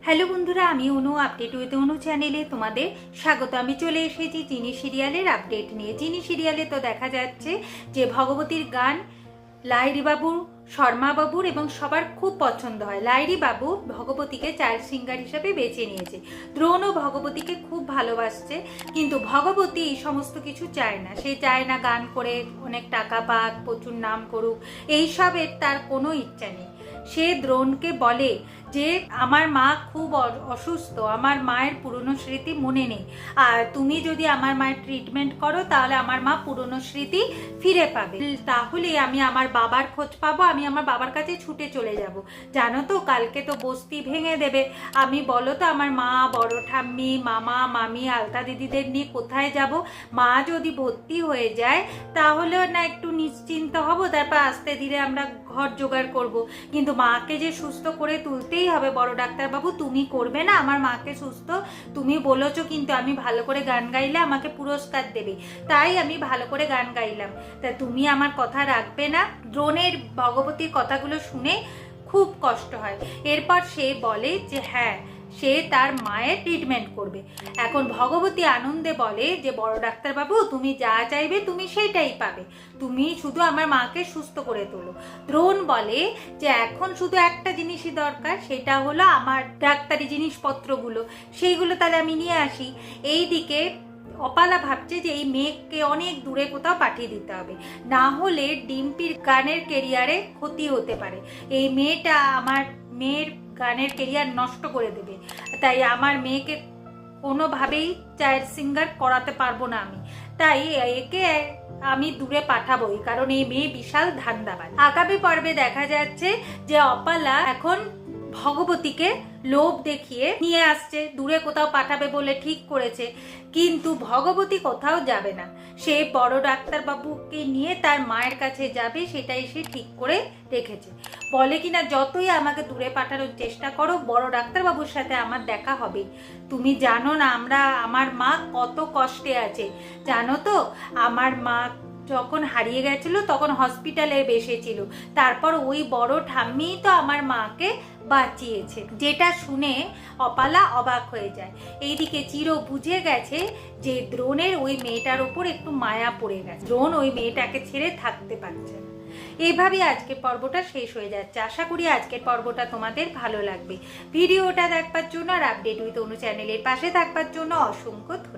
Hello বন্ধুরা, আমি অনু update with অনু চ্যানেলে তোমাদের স্বাগত। আমি চলে এসেছি চিনি সিরিয়ালের আপডেট নিয়ে। চিনি সিরিয়ালে তো দেখা যাচ্ছে যে ভগবতীর গান লাহিড়ী বাবুর, শর্মা বাবুর এবং সবার খুব পছন্দ হয়। লাহিড়ী বাবু ভগবতীকে চাইল্ড সিঙ্গার হিসেবে বেছে নিয়েছে। দ্রোণও ভগবতীকে খুব ভালোবাসছে, কিন্তু ভগবতী এই সমস্ত কিছু চায় না। সে চায় না গান করে অনেক টাকা পাক, প্রচুর নাম করুক, এইসবের তার কোনো ইচ্ছা নেই। সে দ্রোণকে বলে যে আমার মা খুব অসুস্থ, আমার মায়ের পুরনো স্মৃতি মনে নেই, আর তুমি যদি আমার মায়ের ট্রিটমেন্ট করো তাহলে আমার মা পুরনো স্মৃতি ফিরে পাবে, তাহলে আমি আমার বাবার খোঁজ পাবো, আমি আমার বাবার কাছে ছুটে চলে যাব। জানো তো কালকে তো বস্তি ভেঙে দেবে, আমি বলো তো আমার মা, বড় ঠাম্মি, মামা, মামি, আলতা দিদিদের নিয়ে কোথায় যাব? মা যদি ভর্তি হয়ে যায় তাহলেও না একটু নিশ্চিন্ত হব, তারপর আস্তে ধীরে আমরা ঘর জোগাড় করব। কিন্তু মাকে যে সুস্থ করে তুলতেই হবে বড় ডাক্তারবাবু, তুমি করবে না আমার মাকে সুস্থ? তুমি বলেছো কিন্তু আমি ভালো করে গান গাইলে আমাকে পুরস্কার দেবে, তাই আমি ভালো করে গান গাইলাম, তা তুমি আমার কথা রাখবে না? দ্রোণের ভগবতীর কথাগুলো শুনে খুব কষ্ট হয়। এরপর সে বলে যে হ্যাঁ, সে তার মায়ের ট্রিটমেন্ট করবে। এখন ভগবতী আনন্দে বলে যে বড় ডাক্তারবাবু, তুমি যা চাইবে তুমি সেইটাই পাবে, তুমি শুধু আমার মাকে সুস্থ করে তোলো। দ্রোণ বলে যে এখন শুধু একটা জিনিসই দরকার, সেটা হলো আমার ডাক্তারি জিনিসপত্রগুলো, সেইগুলো তাহলে আমি নিয়ে আসি। এইদিকে অপালা ভাবছে যে এই মেয়েকে অনেক দূরে কোথাও পাঠিয়ে দিতে হবে, না হলে ডিম্পির গানের কেরিয়ারে ক্ষতি হতে পারে। এই মেয়েটা আমার মেয়ের গানের কেরিয়ার নষ্ট করে দেবে, তাই আমার মেয়েকে কোনোভাবেই চাইল্ড সিঙ্গার করাতে পারবো না আমি, তাই একে আমি দূরে পাঠাবোই, কারণ এই মেয়ে বিশাল ধান্দাবাজ। আগামী পর্বে দেখা যাচ্ছে যে অপালা এখন ভগবতীকে লোভ দেখিয়ে নিয়ে আসছে, দূরে কোথাও পাঠাবে বলে ঠিক করেছে, কিন্তু ভগবতী কোথাও যাবে না। সে বড় ডাক্তারবাবুকে নিয়ে তার মায়ের কাছে যাবে, সেটাই সে ঠিক করে রেখেছে। বলে কিনা যতই আমাকে দূরে পাঠানোর চেষ্টা করো, বড় ডাক্তারবাবুর সাথে আমার দেখা হবে। তুমি জানো না আমার মা কত কষ্টে আছে, জানো তো? আমার মা যখন হারিয়ে গেছিল তখন হসপিটালে বসেছিল, তারপর ওই বড় ঠাম্মি তো আমার মাকে বাঁচিয়েছে। যেটা শুনে অপালা অবাক হয়ে যায়। এইদিকে চির বুঝে গেছে যে দ্রোণের ওই মেয়েটার ওপর একটু মায়া পড়ে গেছে, দ্রোণ ওই মেয়েটাকে ছেড়ে থাকতে পারছে না। এইভাবেই আজকের পর্বটা শেষ হয়ে যাচ্ছে। আশা করি আজকের পর্বটা তোমাদের ভালো লাগবে। ভিডিওটা দেখবার জন্য আর আপডেট উইথ অনু চ্যানেলের পাশে থাকবার জন্য অসংখ্য ধন্যবাদ।